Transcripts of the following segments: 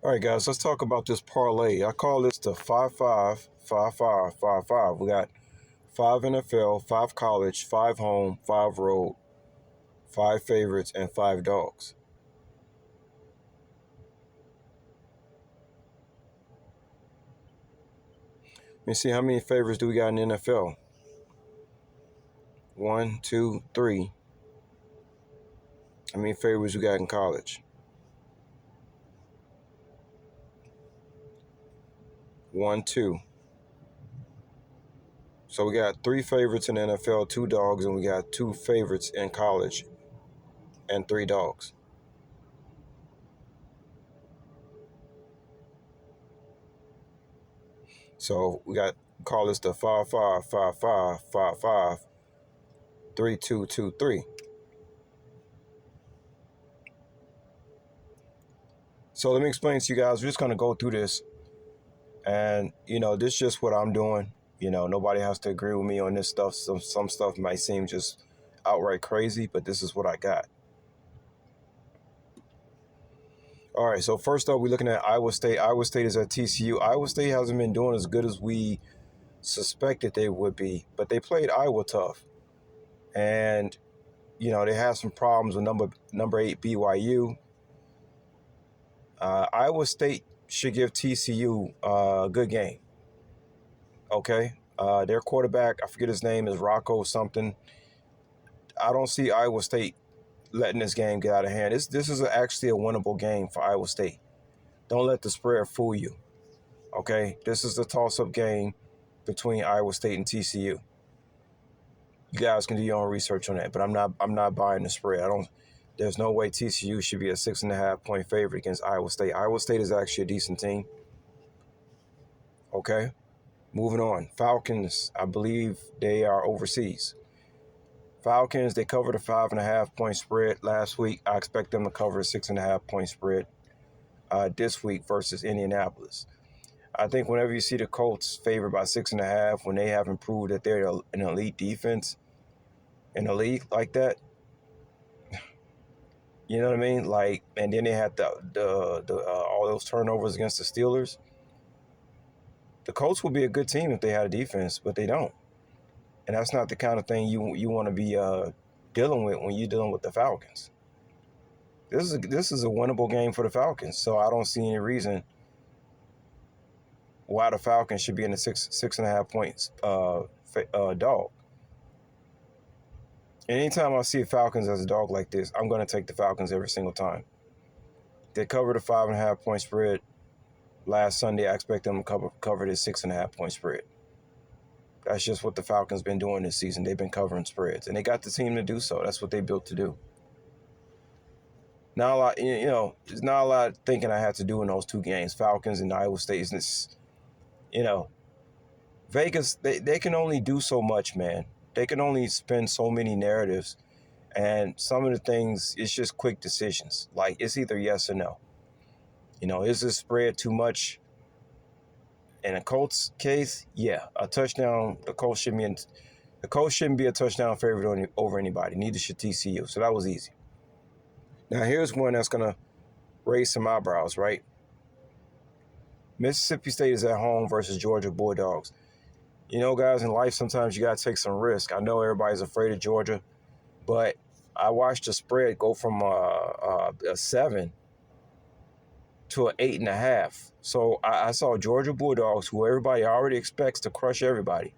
All right, guys, let's talk about this parlay. I call this the 5-5-5-5-5-5. We got 5 NFL, 5 college, 5 home, 5 road, 5 favorites, and 5 dogs. Let me see how many favorites do we got in the NFL. 1, 2, 3. How many favorites we got in college? 1, 2. So we got 3 favorites in the NFL, 2 dogs, and we got 2 favorites in college and 3 dogs. So we got call this the 5-5-5-5-5-5-3-2-2-3. So let me explain to you guys. We're just going to go through this. And, this is just what I'm doing. Nobody has to agree with me on this stuff. Some stuff might seem just outright crazy, but this is what I got. All right, so first up, we're looking at Iowa State. Iowa State is at TCU. Iowa State hasn't been doing as good as we suspected they would be, but they played Iowa tough. And, they had some problems with number 8 BYU. Iowa State should give TCU a good game. Okay? Their quarterback, I forget his name, is Rocco something. I don't see Iowa State letting this game get out of hand. This is actually a winnable game for Iowa State. Don't let the spread fool you. Okay? This is the toss-up game between Iowa State and TCU. You guys can do your own research on that, but I'm not buying the spread. There's no way TCU should be a 6.5 point favorite against Iowa State. Iowa State is actually a decent team. Okay? Moving on. Falcons, I believe they are overseas. Falcons, they covered a 5.5 point spread last week. I expect them to cover a 6.5 point spread this week versus Indianapolis. I think whenever you see the Colts favored by 6.5, when they haven't proved that they're an elite defense in a league like that, you know what I mean? And then they had all those turnovers against the Steelers. The Colts would be a good team if they had a defense, but they don't. And that's not the kind of thing you want to be dealing with when you're dealing with the Falcons. This is a winnable game for the Falcons, so I don't see any reason why the Falcons should be in the 6.5 points dog. Anytime I see Falcons as a dog like this, I'm going to take the Falcons every single time. They covered a 5.5 point spread last Sunday. I expect them to cover this 6.5 point spread. That's just what the Falcons been doing this season. They've been covering spreads, and they got the team to do so. That's what they built to do. Not a lot, there's not a lot of thinking I have to do in those two games, Falcons and Iowa State. Vegas, they can only do so much, man. They can only spin so many narratives, and some of the things, it's just quick decisions. Like, it's either yes or no. Is this spread too much? In a Colts case, yeah, a touchdown. The Colts shouldn't be a touchdown favorite over anybody. Neither should TCU. So that was easy. Now here's one that's gonna raise some eyebrows, right? Mississippi State is at home versus Georgia Bulldogs. Guys, in life sometimes you gotta take some risk. I know everybody's afraid of Georgia, but I watched the spread go from a 7 to an 8.5. So I saw Georgia Bulldogs, who everybody already expects to crush everybody.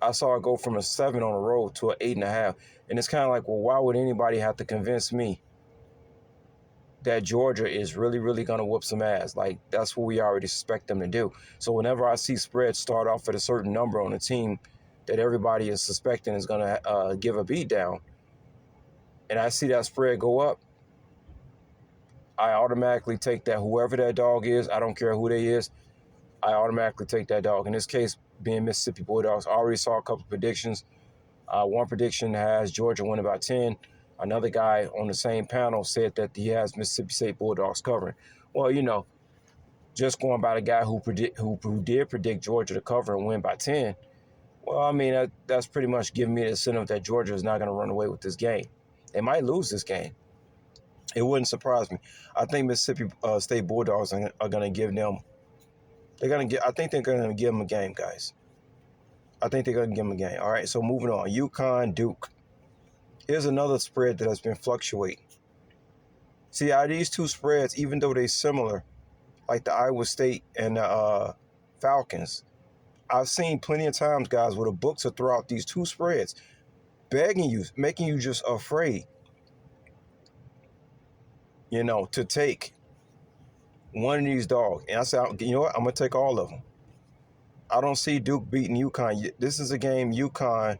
I saw it go from a 7 on the road to an 8.5. And it's kind of like, well, why would anybody have to convince me that Georgia is really, really going to whoop some ass? Like, that's what we already suspect them to do. So whenever I see spreads start off at a certain number on a team that everybody is suspecting is going to give a beat down, and I see that spread go up, I automatically take that. Whoever that dog is, I don't care who they is, I automatically take that dog. In this case, being Mississippi Bulldogs, I already saw a couple predictions. One prediction has Georgia winning by 10. Another guy on the same panel said that he has Mississippi State Bulldogs covering. Well, just going by the guy who did predict Georgia to cover and win by 10, well, I mean, that's pretty much giving me the incentive that Georgia is not going to run away with this game. They might lose this game. It wouldn't surprise me. I think Mississippi State Bulldogs are going to give them. They're going to get. I think they're going to give them a game, guys. I think they're going to give them a game. All right. So moving on. UConn Duke. Here's another spread that has been fluctuating. See, out of these two spreads, even though they're similar, like the Iowa State and the Falcons, I've seen plenty of times, guys, where the books are throughout these two spreads, begging you, making you just afraid, to take one of these dogs. And I said, you know what? I'm going to take all of them. I don't see Duke beating UConn. This is a game UConn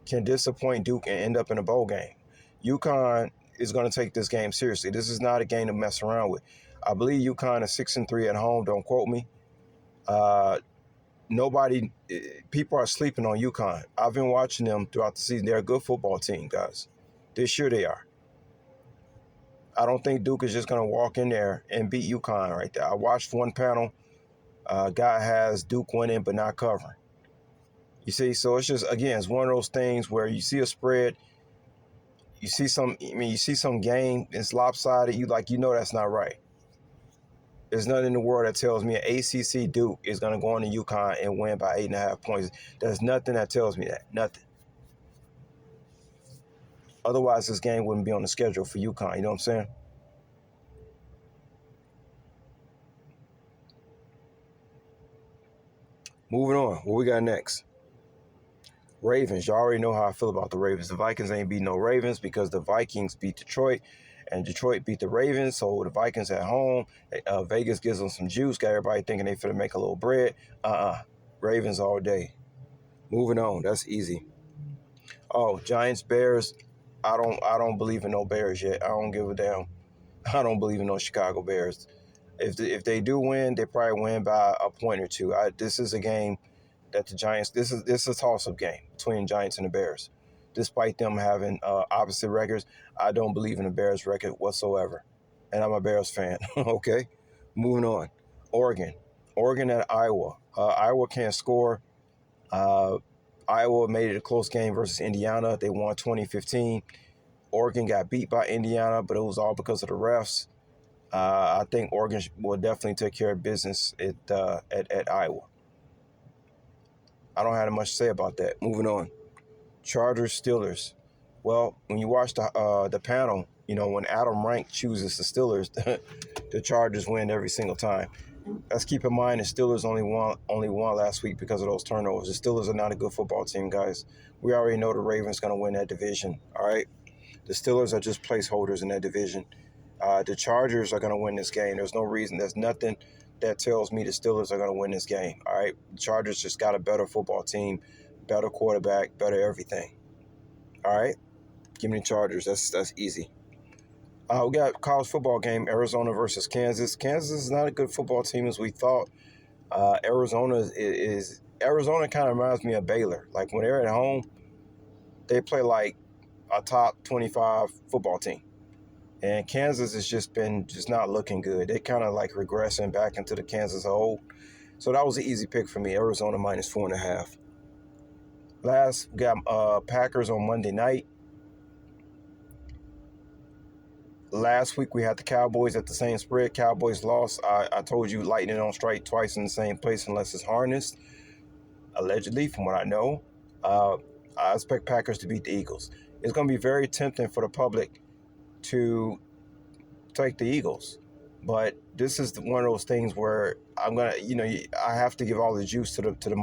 can disappoint Duke and end up in a bowl game. UConn is going to take this game seriously. This is not a game to mess around with. I believe UConn is 6-3 at home. Don't quote me. People are sleeping on UConn. I've been watching them throughout the season. They're a good football team, guys. This year they are. I don't think Duke is just going to walk in there and beat UConn right there. I watched one panel. Guy has Duke winning but not covering. You see, so it's just, again, it's one of those things where you see a spread, you see some game, it's lopsided, you know that's not right. There's nothing in the world that tells me an ACC Duke is going to go into UConn and win by 8.5 points. There's nothing that tells me that. Nothing. Otherwise, this game wouldn't be on the schedule for UConn. You know what I'm saying? Moving on. What we got next? Ravens. You already know how I feel about the Ravens. The Vikings ain't beat no Ravens because the Vikings beat Detroit and Detroit beat the Ravens. So the Vikings at home. Vegas gives them some juice. Got everybody thinking they finna make a little bread. Ravens all day. Moving on. That's easy. Oh, Giants, Bears. I don't believe in no Bears yet. I don't give a damn. I don't believe in no Chicago Bears. If they do win, they probably win by a point or two. This is a game that the Giants. This is a toss-up game between Giants and the Bears. Despite them having opposite records, I don't believe in the Bears record whatsoever, and I'm a Bears fan. Okay, moving on. Oregon at Iowa. Iowa can't score. Iowa made it a close game versus Indiana. They won 2015. Oregon got beat by Indiana, but it was all because of the refs. I think Oregon will definitely take care of business at Iowa. I don't have much to say about that. Moving on. Chargers, Steelers. Well, when you watch the panel, when Adam Rank chooses the Steelers, the Chargers win every single time. Let's keep in mind the Steelers only won last week because of those turnovers. The Steelers are not a good football team, guys. We already know the Ravens going to win that division, all right? The Steelers are just placeholders in that division. The Chargers are going to win this game. There's no reason. There's nothing that tells me the Steelers are going to win this game, all right? The Chargers just got a better football team, better quarterback, better everything, all right? Give me the Chargers. That's easy. We got a college football game, Arizona versus Kansas. Kansas is not a good football team as we thought. Arizona kind of reminds me of Baylor. Like when they're at home, they play like a top 25 football team. And Kansas has just not looking good. They kind of like regressing back into the Kansas hole. So that was an easy pick for me. Arizona minus 4.5. Last, we got Packers on Monday night. Last week, we had the Cowboys at the same spread. Cowboys lost. I told you lightning don't strike twice in the same place unless it's harnessed, allegedly, from what I know. I expect Packers to beat the Eagles. It's going to be very tempting for the public to take the Eagles. But this is one of those things where I'm going to, I have to give all the juice to the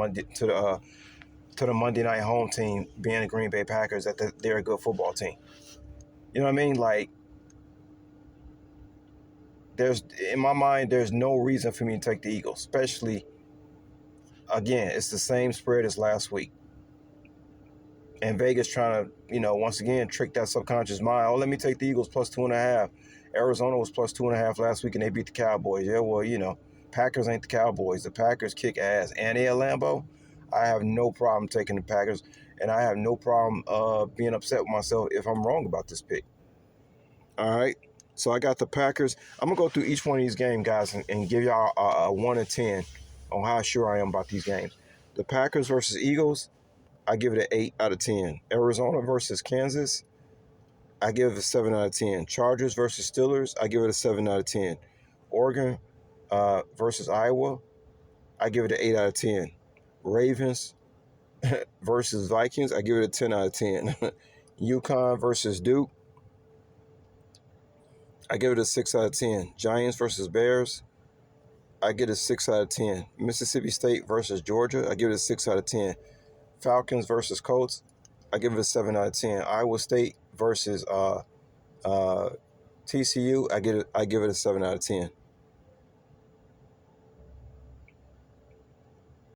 Monday night home team, being the Green Bay Packers, that they're a good football team. You know what I mean? Like, in my mind, there's no reason for me to take the Eagles, especially, again, it's the same spread as last week. And Vegas trying to, once again, trick that subconscious mind. Oh, let me take the Eagles plus 2.5. Arizona was plus 2.5 last week, and they beat the Cowboys. Yeah, well, Packers ain't the Cowboys. The Packers kick ass. And they at Lambeau, I have no problem taking the Packers, and I have no problem being upset with myself if I'm wrong about this pick. All right? So I got the Packers. I'm going to go through each one of these games, guys, and give y'all a 1 to 10 on how sure I am about these games. The Packers versus Eagles, I give it an 8 out of 10. Arizona versus Kansas, I give it a 7 out of 10. Chargers versus Steelers, I give it a 7 out of 10. Oregon versus Iowa, I give it an 8 out of 10. Ravens versus Vikings, I give it a 10 out of 10. UConn versus Duke, I give it a 6 out of 10. Giants versus Bears, I give it a 6 out of 10. Mississippi State versus Georgia, I give it a 6 out of 10. Falcons versus Colts, I give it a 7 out of 10. Iowa State versus TCU, I give it a 7 out of 10.